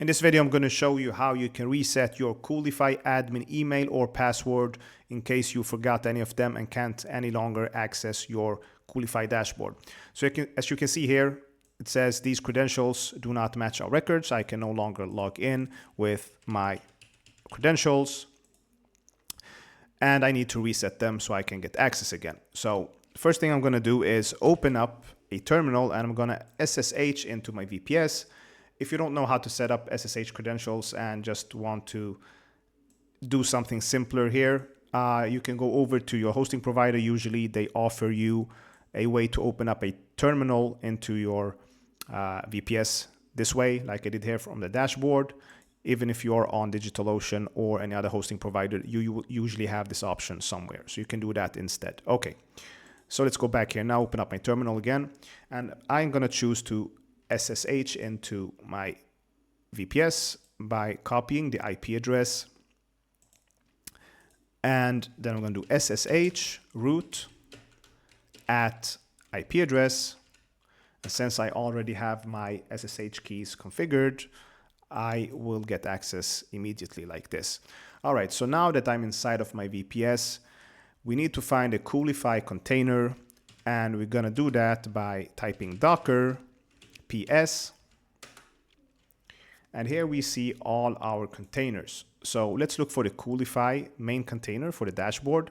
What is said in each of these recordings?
In this video, I'm going to show you how you can reset your Coolify admin email or password in case you forgot any of them and can't any longer access your Coolify dashboard. So as you can see here, it says these credentials do not match our records. I can no longer log in with my credentials and I need to reset them so I can get access again. So first thing I'm going to do is open up a terminal and I'm going to SSH into my VPS. If you don't know how to set up SSH credentials and just want to do something simpler here, you can go over to your hosting provider. Usually they offer you a way to open up a terminal into your VPS this way, like I did here from the dashboard. Even if you're on DigitalOcean or any other hosting provider, you usually have this option somewhere. So you can do that instead. Okay, so let's go back here. Now open up my terminal again. And I'm going to choose to SSH into my VPS by copying the IP address. And then I'm going to do SSH root at IP address. And since I already have my SSH keys configured, I will get access immediately like this. All right, so now that I'm inside of my VPS, we need to find a Coolify container. And we're going to do that by typing docker ps, and here we see all our containers. So let's look for the Coolify main container for the dashboard.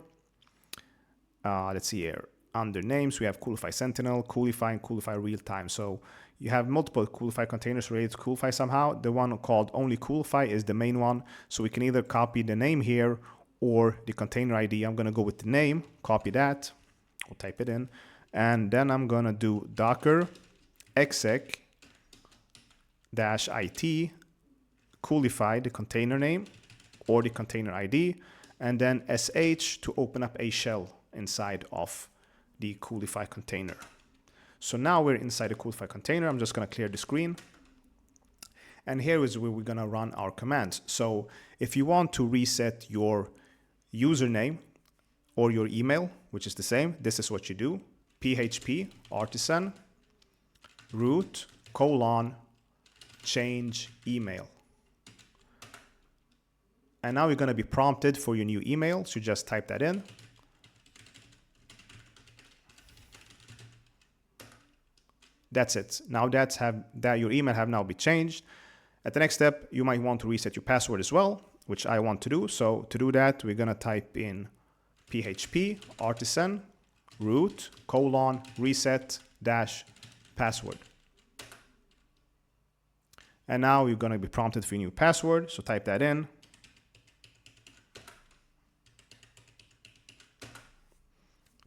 Let's see here. Under names, we have Coolify Sentinel, Coolify, and Coolify Real-Time. So you have multiple Coolify containers related to Coolify somehow. The one called only Coolify is the main one. So we can either copy the name here or the container ID. I'm going to go with the name, copy that, I'll type it in, and then I'm going to do docker exec -it Coolify, the container name or the container ID, and then sh to open up a shell inside of the Coolify container. So now we're inside the Coolify container. I'm just going to clear the screen. And here is where we're going to run our commands. So if you want to reset your username or your email, which is the same, this is what you do. php artisan root : change email. And now you're going to be prompted for your new email. So just type that in. That's it. Now that your email have now been changed. At the next step, you might want to reset your password as well, which I want to do. So to do that, we're going to type in php artisan root : reset -password. And now you're going to be prompted for your new password. So type that in.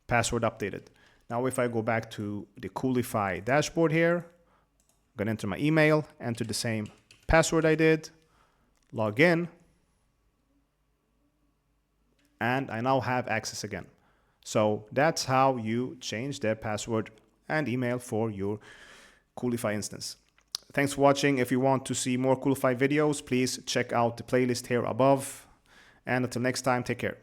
Password updated. Now if I go back to the Coolify dashboard here, I'm going to enter my email, enter the same password I did, log in, and I now have access again. So that's how you change the password and email for your Coolify instance. Thanks for watching. If you want to see more Coolify videos, please check out the playlist here above. And until next time, take care.